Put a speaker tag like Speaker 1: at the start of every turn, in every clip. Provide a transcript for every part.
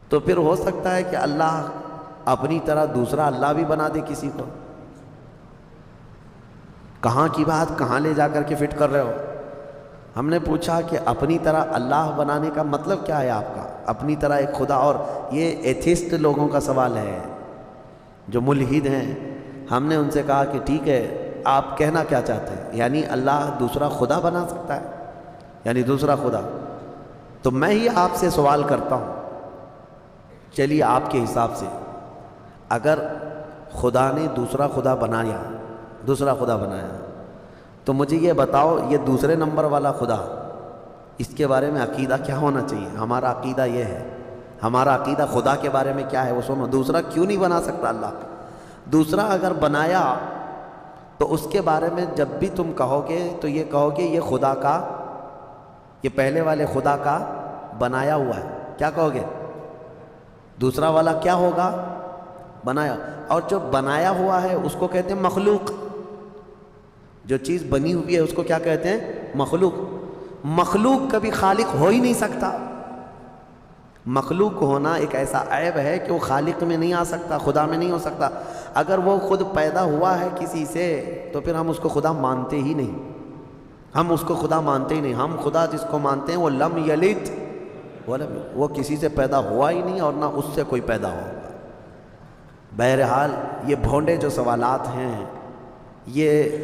Speaker 1: تو پھر ہو سکتا ہے کہ اللہ اپنی طرح دوسرا اللہ بھی بنا دے کسی کو؟ کہاں کی بات کہاں لے جا کر کے فٹ کر رہے ہو؟ ہم نے پوچھا کہ اپنی طرح اللہ بنانے کا مطلب کیا ہے آپ کا؟ اپنی طرح ایک خدا، اور یہ ایتھیسٹ لوگوں کا سوال ہے جو ملحد ہیں. ہم نے ان سے کہا کہ ٹھیک ہے، آپ کہنا کیا چاہتے ہیں؟ یعنی اللہ دوسرا خدا بنا سکتا ہے؟ یعنی دوسرا خدا؟ تو میں ہی آپ سے سوال کرتا ہوں، چلیے آپ کے حساب سے اگر خدا نے دوسرا خدا بنایا تو مجھے یہ بتاؤ، یہ دوسرے نمبر والا خدا، اس کے بارے میں عقیدہ کیا ہونا چاہیے؟ ہمارا عقیدہ یہ ہے، ہمارا عقیدہ خدا کے بارے میں کیا ہے وہ سنو. دوسرا کیوں نہیں بنا سکتا اللہ؟ دوسرا اگر بنایا تو اس کے بارے میں جب بھی تم کہو گے تو یہ کہو گے یہ خدا کا، یہ پہلے والے خدا کا بنایا ہوا ہے. کیا کہو گے؟ دوسرا والا کیا ہوگا؟ بنایا. اور جو بنایا ہوا ہے اس کو کہتے ہیں مخلوق. جو چیز بنی ہوئی ہے اس کو کیا کہتے ہیں؟ مخلوق. مخلوق کبھی خالق ہو ہی نہیں سکتا. مخلوق ہونا ایک ایسا عیب ہے کہ وہ خالق میں نہیں آ سکتا، خدا میں نہیں ہو سکتا. اگر وہ خود پیدا ہوا ہے کسی سے تو پھر ہم اس کو خدا مانتے ہی نہیں. ہم اس کو خدا مانتے ہی نہیں. ہم خدا جس کو مانتے ہیں وہ لم یلد ولم، وہ کسی سے پیدا ہوا ہی نہیں اور نہ اس سے کوئی پیدا ہوگا. بہرحال یہ بھونڈے جو سوالات ہیں یہ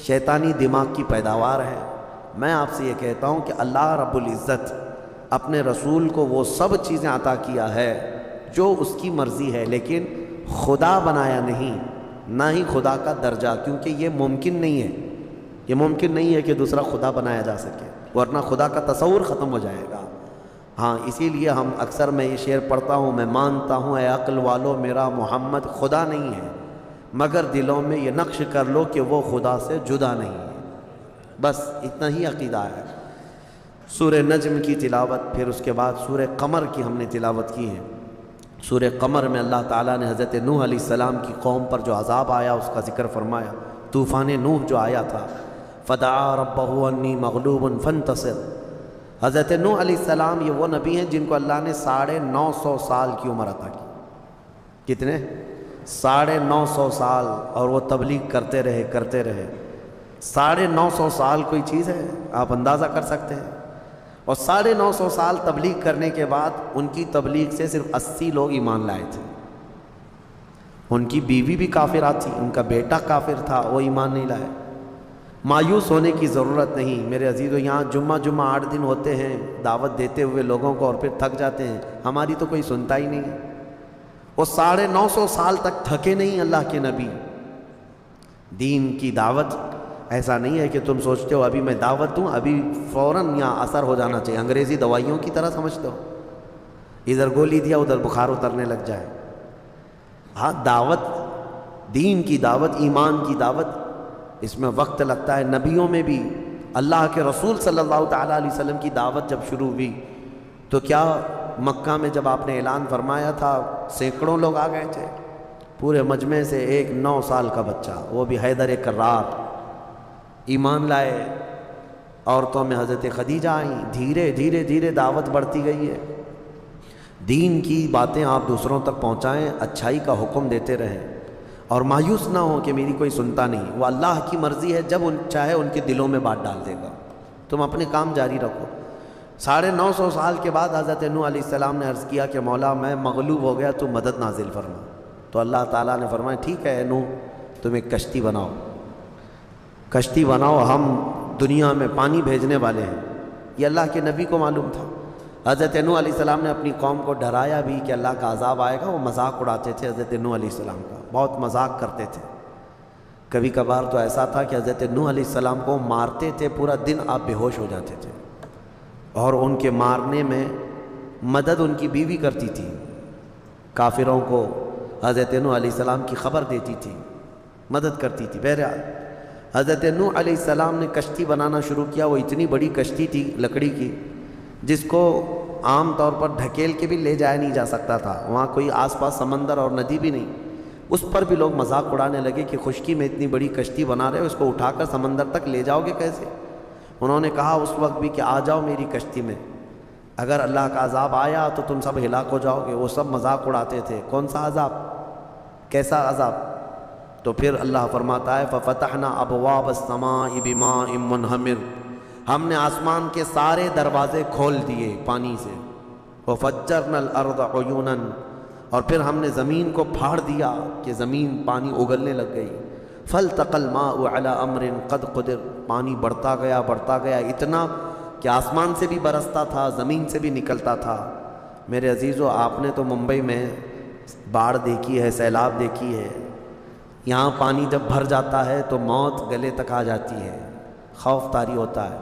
Speaker 1: شیطانی دماغ کی پیداوار ہے. میں آپ سے یہ کہتا ہوں کہ اللہ رب العزت اپنے رسول کو وہ سب چیزیں عطا کیا ہے جو اس کی مرضی ہے، لیکن خدا بنایا نہیں، نہ ہی خدا کا درجہ، کیونکہ یہ ممکن نہیں ہے. یہ ممکن نہیں ہے کہ دوسرا خدا بنایا جا سکے، ورنہ خدا کا تصور ختم ہو جائے گا. ہاں اسی لیے ہم اکثر میں یہ شعر پڑھتا ہوں، میں مانتا ہوں اے عقل والو میرا محمد خدا نہیں ہے، مگر دلوں میں یہ نقش کر لو کہ وہ خدا سے جدا نہیں ہے. بس اتنا ہی عقیدہ ہے. سورہ نجم کی تلاوت، پھر اس کے بعد سورہ قمر کی ہم نے تلاوت کی ہے. سورہ قمر میں اللہ تعالیٰ نے حضرت نوح علیہ السلام کی قوم پر جو عذاب آیا اس کا ذکر فرمایا. طوفان نوح جو آیا تھا، فدعا ربہ انی مغلوب فانتصر. حضرت نوح علیہ السلام یہ وہ نبی ہیں جن کو اللہ نے 950 سال کی عمر عطا کی. کتنے؟ 950 سال. اور وہ تبلیغ کرتے رہے. 950 سال کوئی چیز ہے؟ آپ اندازہ کر سکتے ہیں. اور 950 سال تبلیغ کرنے کے بعد ان کی تبلیغ سے صرف 80 لوگ ایمان لائے تھے. ان کی بیوی بھی کافرہ تھی، ان کا بیٹا کافر تھا، وہ ایمان نہیں لائے. مایوس ہونے کی ضرورت نہیں میرے عزیزو. یہاں جمعہ 8 دن ہوتے ہیں دعوت دیتے ہوئے لوگوں کو، اور پھر تھک جاتے ہیں. ہماری تو کوئی سنتا ہی نہیں ہے. وہ 950 سال تک تھکے نہیں اللہ کے نبی. دین کی دعوت ایسا نہیں ہے کہ تم سوچتے ہو ابھی میں دعوت دوں ابھی فوراً یہاں اثر ہو جانا چاہیے. انگریزی دوائیوں کی طرح سمجھتے ہو، ادھر گولی دیا ادھر بخار اترنے لگ جائے. ہاں دعوت، دین کی دعوت، ایمان کی دعوت، اس میں وقت لگتا ہے. نبیوں میں بھی اللہ کے رسول صلی اللہ تعالیٰ علیہ وسلم کی دعوت جب شروع ہوئی تو کیا مکہ میں جب آپ نے اعلان فرمایا تھا سینکڑوں لوگ آ گئے تھے. پورے مجمع سے ایک 9 سال کا بچہ، وہ بھی حیدر کرار، ایمان لائے. عورتوں میں حضرت خدیجہ آئیں. دھیرے دھیرے دھیرے دعوت بڑھتی گئی ہے. دین کی باتیں آپ دوسروں تک پہنچائیں، اچھائی کا حکم دیتے رہیں، اور مایوس نہ ہو کہ میری کوئی سنتا نہیں. وہ اللہ کی مرضی ہے، جب چاہے ان کے دلوں میں بات ڈال دے گا. تم اپنے کام جاری رکھو. 950 سال کے بعد حضرت نوح علیہ السلام نے عرض کیا کہ مولا میں مغلوب ہو گیا، تو مدد نازل فرما. تو اللہ تعالیٰ نے فرمایا ٹھیک ہے نوح، تم ایک کشتی بناؤ، کشتی بناؤ، ہم دنیا میں پانی بھیجنے والے ہیں. یہ اللہ کے نبی کو معلوم تھا. حضرت نوح علیہ السلام نے اپنی قوم کو ڈرایا بھی کہ اللہ کا عذاب آئے گا. وہ مذاق اڑاتے تھے حضرت نوح علیہ السلام کا، بہت مذاق کرتے تھے. کبھی کبھار تو ایسا تھا کہ حضرت نوح علیہ السلام کو مارتے تھے، پورا دن آپ بے ہوش ہو جاتے تھے، اور ان کے مارنے میں مدد ان کی بیوی کرتی تھی. کافروں کو حضرت نوح علیہ السلام کی خبر دیتی تھی، مدد کرتی تھی. بہرحال حضرت نوح علیہ السلام نے کشتی بنانا شروع کیا. وہ اتنی بڑی کشتی تھی لکڑی کی جس کو عام طور پر ڈھکیل کے بھی لے جایا نہیں جا سکتا تھا. وہاں کوئی آس پاس سمندر اور ندی بھی نہیں. اس پر بھی لوگ مذاق اڑانے لگے کہ خشکی میں اتنی بڑی کشتی بنا رہے ہو، اس کو اٹھا کر سمندر تک لے جاؤ گے کیسے؟ انہوں نے کہا اس وقت بھی کہ آ جاؤ میری کشتی میں، اگر اللہ کا عذاب آیا تو تم سب ہلاک ہو جاؤ گے۔ وہ سب مذاق اڑاتے تھے، کون سا عذاب، کیسا عذاب؟ تو پھر اللہ فرماتا ہے فَفَتَحْنَا أَبْوَابَ السَّمَاءِ بِمَاءٍ مُنْهَمِرٍ، ہم نے آسمان کے سارے دروازے کھول دیے پانی سے۔ وَفَجَّرْنَا الْأَرْضَ عُيُونًا، اور پھر ہم نے زمین کو پھاڑ دیا کہ زمین پانی اگلنے لگ گئی۔ فَالْتَقَى الْمَاءُ عَلَى أَمْرٍ قَدْ قُدِرَ، پانی بڑھتا گیا اتنا کہ آسمان سے بھی برستا تھا، زمین سے بھی نکلتا تھا۔ میرے عزیزو، آپ نے تو ممبئی میں باڑھ دیکھی ہے، سیلاب دیکھی ہے، یہاں پانی جب بھر جاتا ہے تو موت گلے تک آ جاتی ہے، خوف طاری ہوتا ہے۔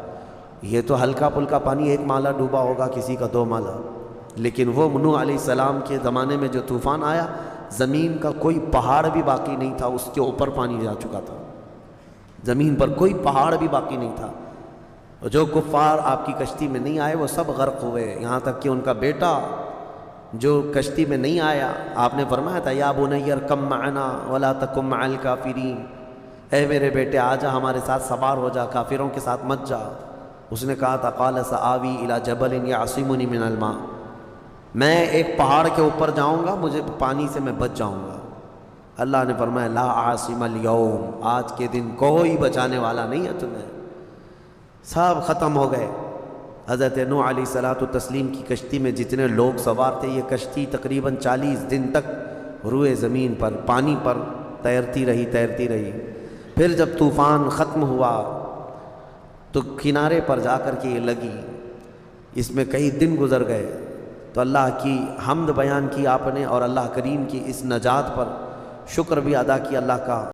Speaker 1: یہ تو ہلکا پھلکا پانی، 1 مالا ڈوبا ہوگا، کسی کا 2 مالا، لیکن وہ نوح علیہ السلام کے زمانے میں جو طوفان آیا، زمین کا کوئی پہاڑ بھی باقی نہیں تھا، اس کے اوپر پانی جا چکا تھا، زمین پر کوئی پہاڑ بھی باقی نہیں تھا۔ جو کفار آپ کی کشتی میں نہیں آئے وہ سب غرق ہوئے، یہاں تک کہ ان کا بیٹا جو کشتی میں نہیں آیا، آپ نے فرمایا تھا یا بنی ارکب معنا ولا تکن مع الکافرین، اے میرے بیٹے آ جا ہمارے ساتھ سوار ہو جا، کافروں کے ساتھ مت جا۔ اس نے کہا تھا قال سآوی الی جبل یعصمنی من الماء، میں ایک پہاڑ کے اوپر جاؤں گا، مجھے پانی سے میں بچ جاؤں گا۔ اللہ نے فرمایا لا عاصم اليوم، آج کے دن کوئی بچانے والا نہیں ہے تمہیں، سب ختم ہو گئے۔ حضرت نوح علیہ الصلوۃ والتسلیم کی کشتی میں جتنے لوگ سوار تھے، یہ کشتی تقریباً 40 دن تک روئے زمین پر پانی پر تیرتی رہی۔ پھر جب طوفان ختم ہوا تو کنارے پر جا کر کے یہ لگی، اس میں کئی دن گزر گئے، تو اللہ کی حمد بیان کی آپ نے، اور اللہ کریم کی اس نجات پر شکر بھی ادا کیا اللہ کا۔